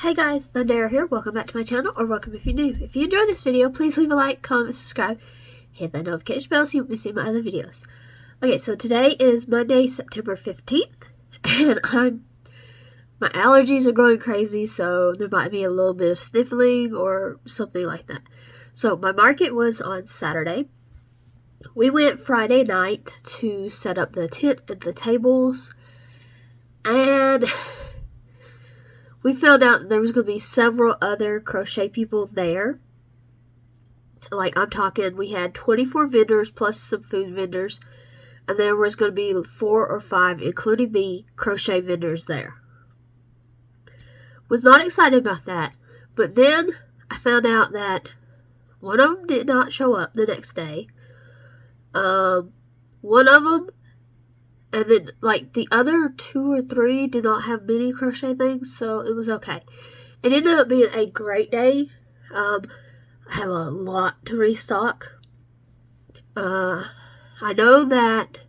Hey guys, Nandera here. Welcome back to my channel, or welcome if you're new. If you enjoyed this video, please leave a like, comment, subscribe, hit that notification bell so you won't miss my other videos. Okay, so today is Monday, September 15th, and my allergies are going crazy, so there might be a little bit of sniffling or something like that. So my market was on Saturday. We went Friday night to set up the tent and the tables, and we found out there was going to be several other crochet people there. Like, I'm talking, we had 24 vendors plus some food vendors. And there was going to be 4 or 5, including me, crochet vendors there. Was not excited about that. But then I found out that one of them did not show up the next day. One of them, and then, like, the other 2 or 3 did not have many crochet things, so it was okay. It ended up being a great day. I have a lot to restock. I know that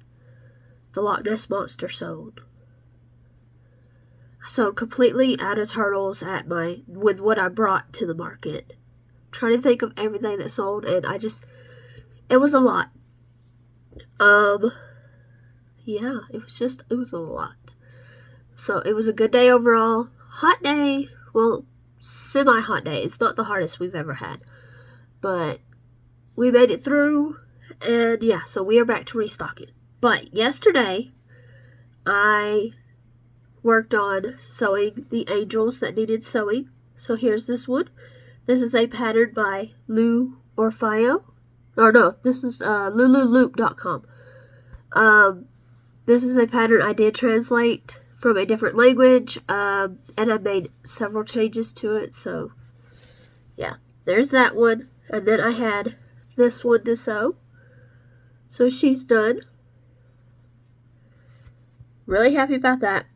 the Loch Ness Monster sold. I sold completely out of turtles with what I brought to the market. I'm trying to think of everything that sold, and it was a lot. Yeah, it was a lot. So it was a good day overall. Hot day. Well, semi-hot day. It's not the hardest we've ever had. But we made it through. And yeah, so we are back to restocking. But yesterday, I worked on sewing the angels that needed sewing. So here's this one. This is a pattern by Lou Orfeo. Or no, this is lulululoop.com. This is a pattern I did translate from a different language, and I made several changes to it, so yeah, there's that one. And then I had this one to sew, so she's done. Really happy about that.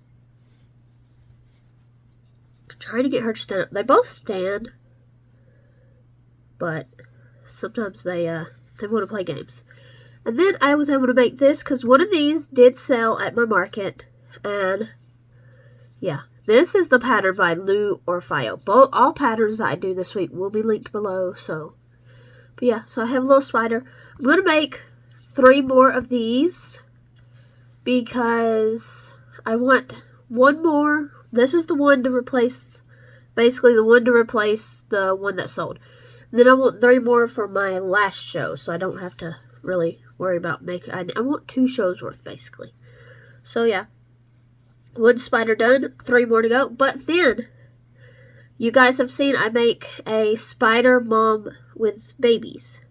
I'm trying to get her to stand up. They both stand, but sometimes they want to play games. And then I was able to make this because one of these did sell at my market. And yeah, this is the pattern by Lou Orfeo. All patterns that I do this week will be linked below. But yeah, so I have a little spider. I'm going to make 3 more of these because I want one more. This is the one to replace, basically the one to replace the one that sold. And then I want 3 more for my last show, so I don't have to really worry about making. I want 2 shows worth, basically. So yeah, 1 spider done, 3 more to go. But then you guys have seen I make a spider mom with babies.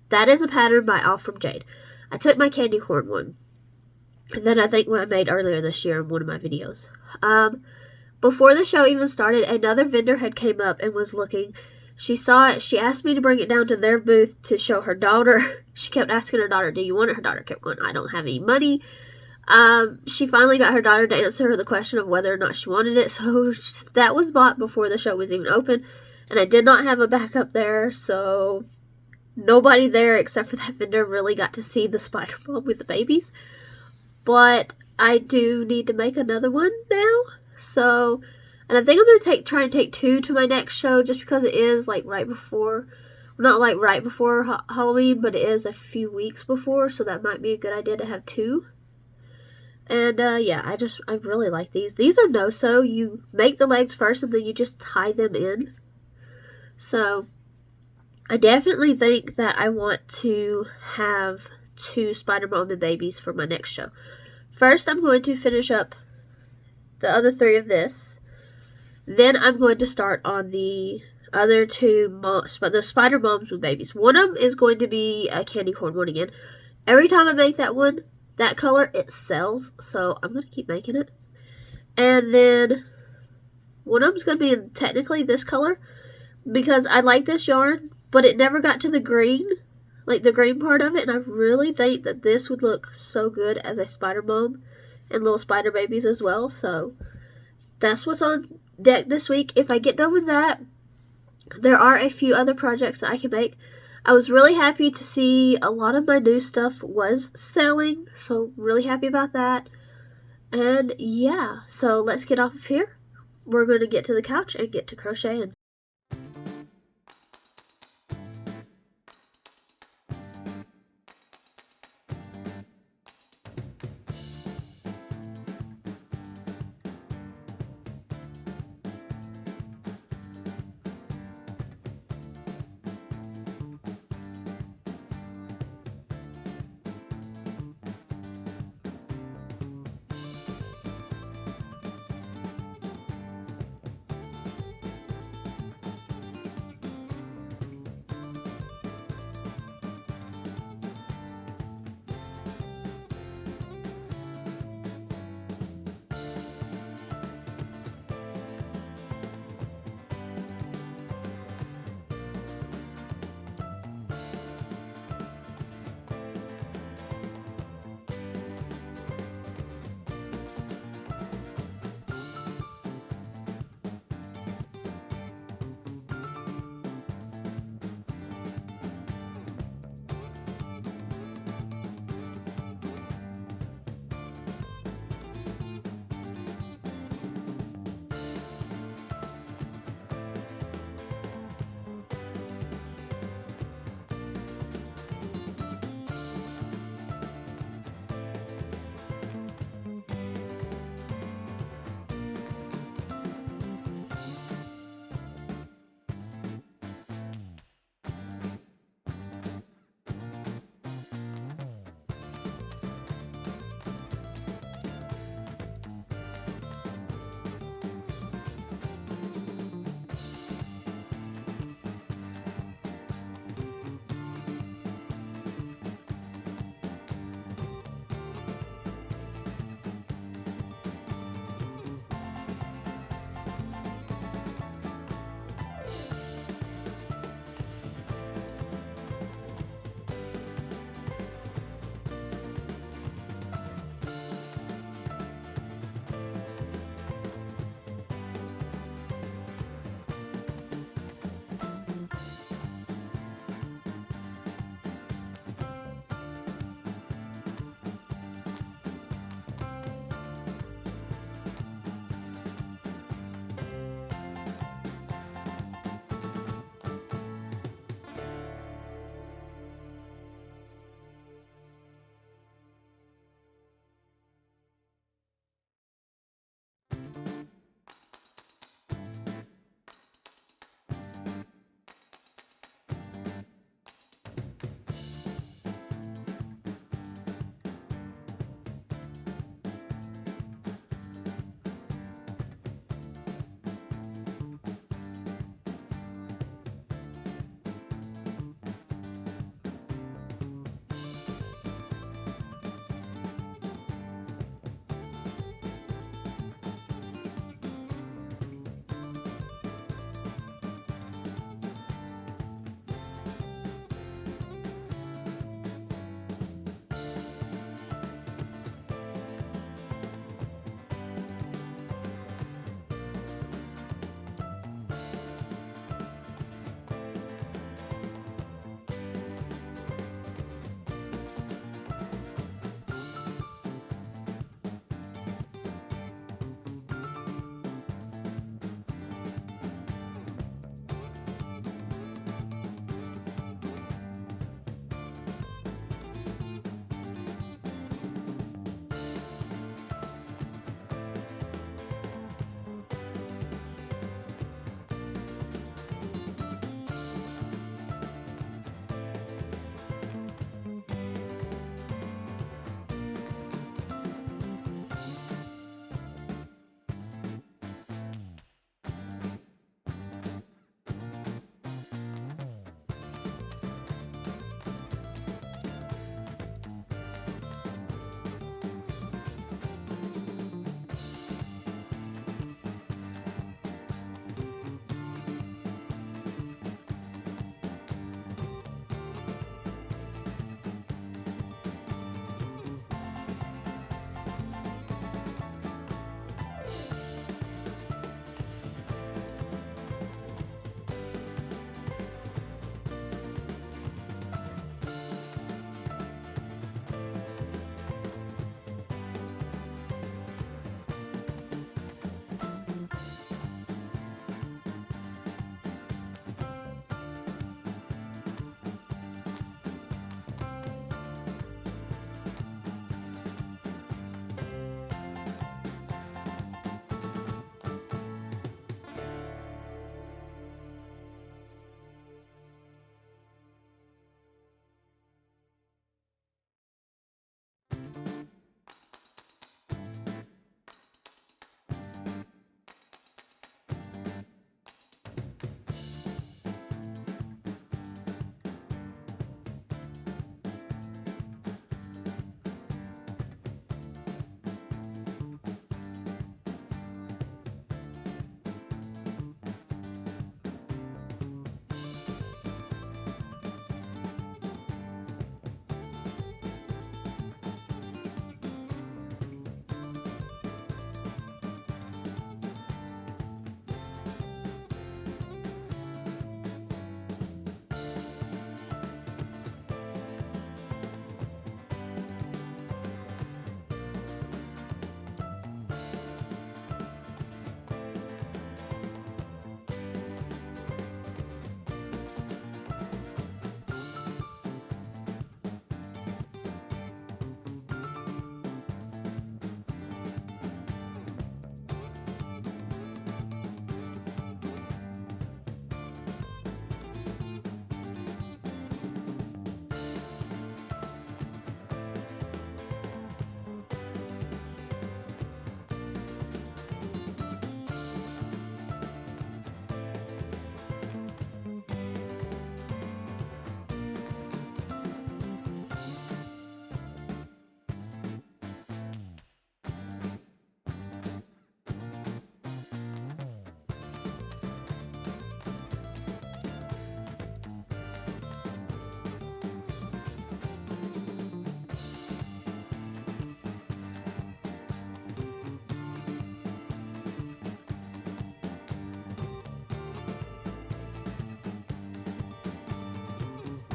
That is a pattern by All From Jade. I took my candy corn one, and then I think what I made earlier this year in one of my videos. Before the show even started, another vendor had came up and was looking. She saw it. She asked me to bring it down to their booth to show her daughter. She kept asking her daughter, do you want it? Her daughter kept going, I don't have any money. She finally got her daughter to answer her the question of whether or not she wanted it. So that was bought before the show was even open. And I did not have a backup there. So nobody there except for that vendor really got to see the spider mom with the babies. But I do need to make another one now. So... and I think I'm going to try and take 2 to my next show just because it is like right before, not like right before Halloween, but it is a few weeks before, so that might be a good idea to have 2. And yeah, I really like these. These are no-sew. You make the legs first and then you just tie them in. So I definitely think that I want to have 2 Spider Mom and babies for my next show. First, I'm going to finish up the other 3 of this. Then I'm going to start on the other 2 the spider moms with babies. One of them is going to be a candy corn one again. Every time I make that one, that color, it sells. So I'm going to keep making it. And then one of them's going to be in technically this color because I like this yarn, but it never got to the green, like the green part of it. And I really think that this would look so good as a spider mom and little spider babies as well. So that's what's on deck this week. If I get done with that, there are a few other projects that I can make. I was really happy to see a lot of my new stuff was selling, so really happy about that. And yeah, so let's get off of here. we're going to get to the couch and get to crocheting.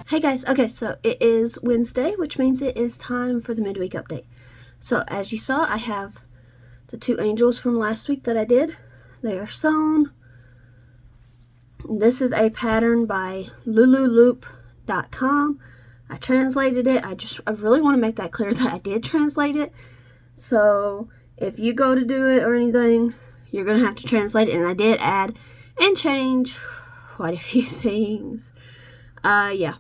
Hey guys, okay, so it is Wednesday, which means it is time for the midweek update. So as you saw, I have the 2 angels from last week that I did. They are sewn. This is a pattern by lululoop.com. I translated it. I really want to make that clear that I did translate it. So if you go to do it or anything, you're going to have to translate it. And I did add and change quite a few things. Yeah.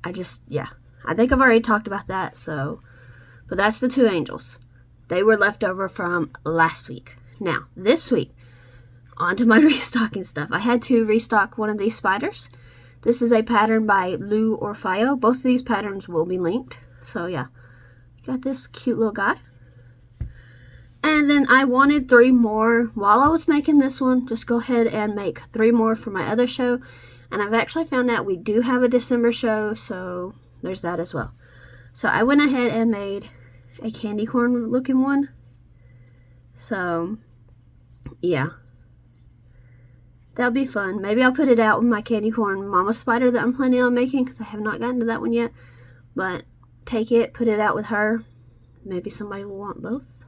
I think I've already talked about that, but that's the 2 angels. They were left over from last week. Now, this week, on to my restocking stuff. I had to restock one of these spiders. This is a pattern by Lou Orfeo. Both of these patterns will be linked. So, yeah. Got this cute little guy. And then I wanted 3 more while I was making this one. Just go ahead and make 3 more for my other show. And I've actually found out we do have a December show, so there's that as well. So I went ahead and made a candy corn looking one. So, yeah. That'll be fun. Maybe I'll put it out with my candy corn mama spider that I'm planning on making, because I have not gotten to that one yet. But take it, put it out with her. Maybe somebody will want both.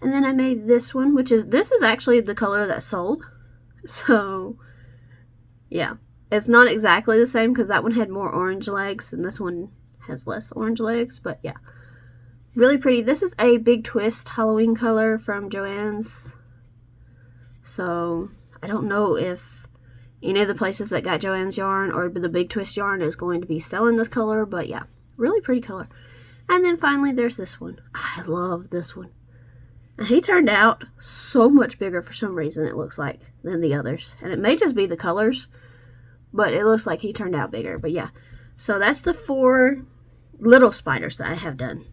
And then I made this one, this is actually the color that sold. So, yeah, it's not exactly the same because that one had more orange legs and this one has less orange legs, but yeah, really pretty. This is a Big Twist Halloween color from Joann's. So I don't know if any of the places that got Joann's yarn or the Big Twist yarn is going to be selling this color, but yeah, really pretty color. And then finally there's this one. I love this one. And he turned out so much bigger for some reason, it looks like, than the others. And it may just be the colors, but it looks like he turned out bigger. But yeah, so that's the 4 little spiders that I have done.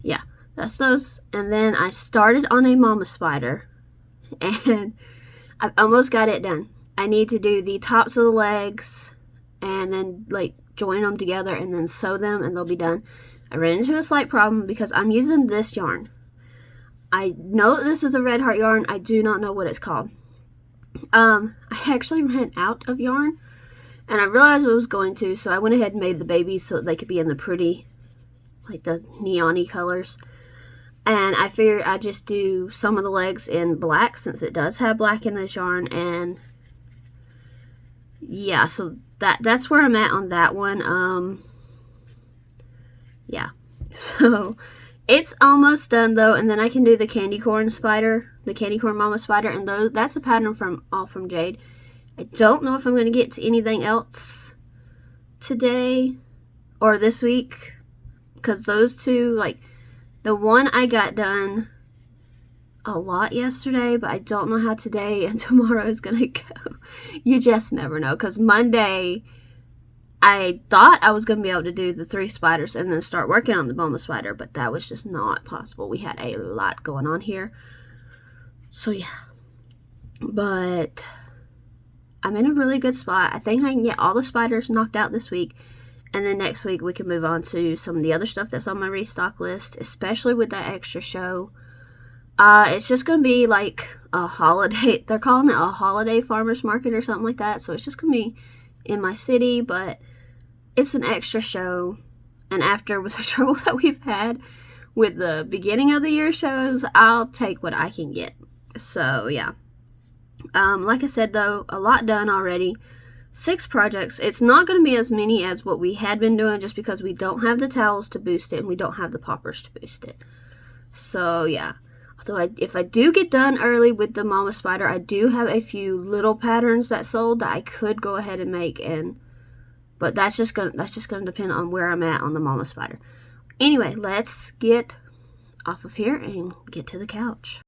Yeah, that's those. And then I started on a mama spider, and I've almost got it done. I need to do the tops of the legs, and then like join them together, and then sew them, and they'll be done. I ran into a slight problem because I'm using this yarn. I know that this is a Red Heart yarn. I do not know what it's called. I actually ran out of yarn, and I realized I was going to, so I went ahead and made the babies so that they could be in the pretty, like the neon-y colors. And I figured I'd just do some of the legs in black, since it does have black in this yarn. And yeah, so that's where I'm at on that one. Yeah, so it's almost done though, and then I can do the candy corn spider, the candy corn mama spider, and that's a pattern from Jade. I don't know if I'm going to get to anything else today or this week, because those 2, like the one I got done a lot yesterday, but I don't know how today and tomorrow is going to go. You just never know, because Monday I thought I was going to be able to do the 3 spiders and then start working on the mama spider, but that was just not possible. We had a lot going on here. So yeah. But I'm in a really good spot. I think I can get all the spiders knocked out this week. And then next week we can move on to some of the other stuff that's on my restock list, especially with that extra show. It's just going to be like a holiday. They're calling it a holiday farmer's market or something like that. So it's just going to be in my city, but it's an extra show, and after with the trouble that we've had with the beginning of the year shows, I'll take what I can get. So yeah, like I said though, a lot done already. 6 projects. It's not going to be as many as what we had been doing, just because we don't have the towels to boost it and we don't have the poppers to boost it. So yeah, although if I do get done early with the mama spider, I do have a few little patterns that sold that I could go ahead and make, but that's just gonna depend on where I'm at on the mama spider. Anyway, let's get off of here and get to the couch.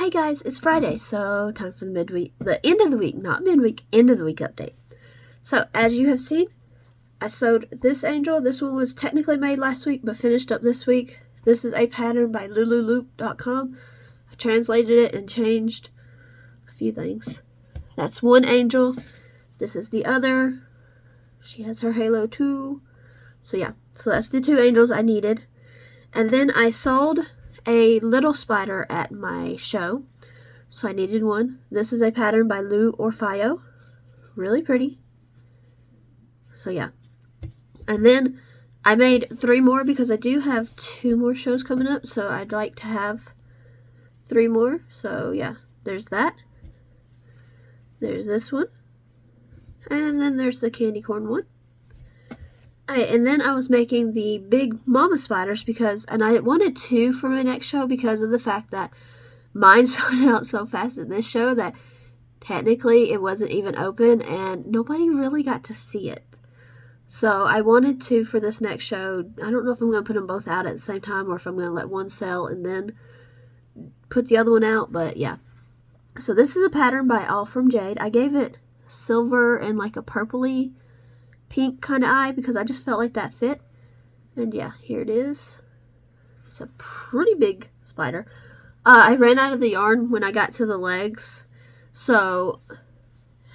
Hi guys, it's Friday, so time for the end of the week, not midweek, end of the week update. So as you have seen, I sewed this angel. This one was technically made last week, but finished up this week. This is a pattern by lululoop.com. I translated it and changed a few things. That's one angel. This is the other. She has her halo too. So yeah, so that's the two angels I needed. And then I sold a little spider at my show, so I needed one. This is a pattern by Lou Orfeo. Really pretty. So yeah. And then I made 3 more because I do have 2 more shows coming up, so I'd like to have 3 more. So yeah, there's that. There's this one. And then there's the candy corn one. And then I was making the big mama spiders and I wanted 2 for my next show because of the fact that mine sold out so fast in this show that technically it wasn't even open and nobody really got to see it. So I wanted 2 for this next show. I don't know if I'm going to put them both out at the same time or if I'm going to let one sell and then put the other one out, but yeah. So this is a pattern by All From Jade. I gave it silver and like a purpley pink kind of eye because I just felt like that fit. And yeah, here it is. It's a pretty big spider. I ran out of the yarn when I got to the legs. So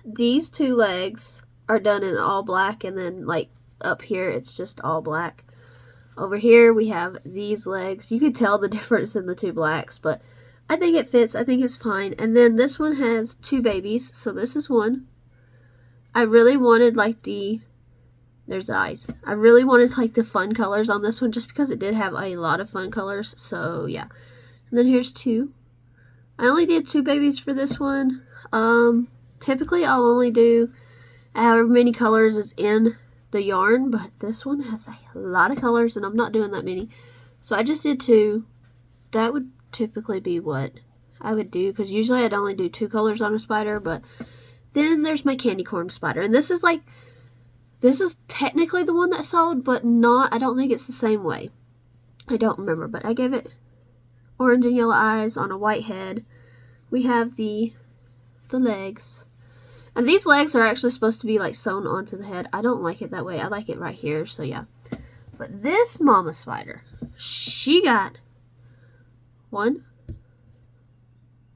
these 2 legs are done in all black, and then like up here it's just all black. Over here we have these legs. You can tell the difference in the 2 blacks, but I think it fits. I think it's fine. And then this one has 2 babies. So this is one. I really wanted like there's the eyes. I really wanted like the fun colors on this one just because it did have a lot of fun colors. So yeah. And then here's 2. I only did 2 babies for this one. Typically I'll only do however many colors is in the yarn, but this one has a lot of colors and I'm not doing that many. So I just did 2. That would typically be what I would do because usually I'd only do 2 colors on a spider, but then there's my candy corn spider. And this is technically the one that sold, but I don't think it's the same way. I don't remember, but I gave it orange and yellow eyes on a white head. We have the legs. And these legs are actually supposed to be like sewn onto the head. I don't like it that way. I like it right here, so yeah. But this mama spider, she got 1,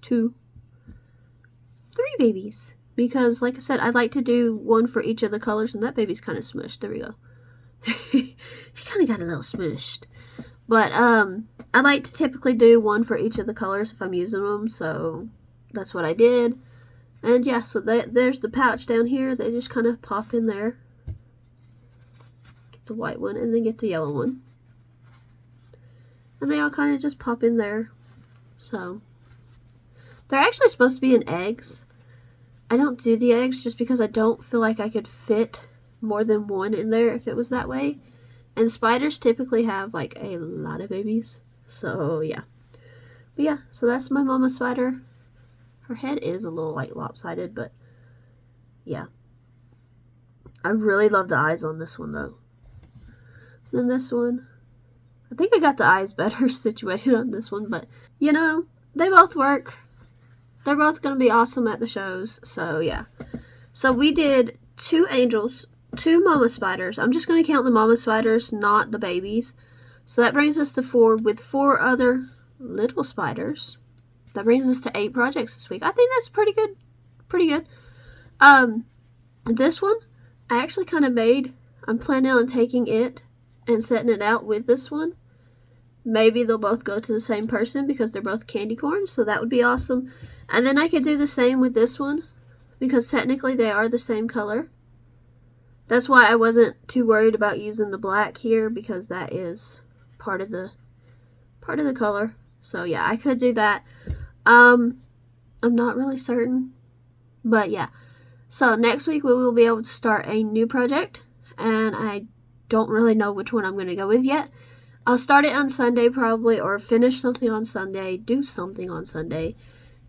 2, 3 babies. Because, like I said, I like to do 1 for each of the colors, and that baby's kind of smushed. There we go. He kind of got a little smushed. But, I like to typically do 1 for each of the colors if I'm using them, so that's what I did. And yeah, so there's the pouch down here. They just kind of pop in there. Get the white one, and then get the yellow one. And they all kind of just pop in there. So, they're actually supposed to be in eggs. I don't do the eggs just because I don't feel like I could fit more than 1 in there if it was that way. And spiders typically have like a lot of babies. So yeah. But yeah, so that's my mama spider. Her head is a little like lopsided, but yeah. I really love the eyes on this one though. Then this one. I think I got the eyes better situated on this one, but you know, they both work. They're both going to be awesome at the shows, so yeah. So we did 2 angels, 2 mama spiders. I'm just going to count the mama spiders, not the babies. So that brings us to 4 with 4 other little spiders. That brings us to 8 projects this week. I think that's pretty good. Pretty good. This one, I actually kind of made. I'm planning on taking it and setting it out with this one. Maybe they'll both go to the same person because they're both candy corn, so that would be awesome. And then I could do the same with this one because technically they are the same color. That's why I wasn't too worried about using the black here because that is part of the color. So yeah, I could do that. I'm not really certain, but yeah. So next week we will be able to start a new project, and I don't really know which one I'm going to go with yet. I'll start it on Sunday probably, or finish something on Sunday, do something on Sunday.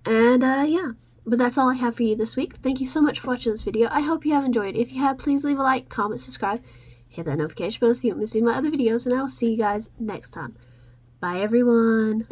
And yeah, but that's all I have for you this week. Thank you so much for watching this video. I hope you have enjoyed. If you have, please leave a like, comment, subscribe, hit that notification bell so you don't miss any of my other videos, and I will see you guys next time. Bye everyone.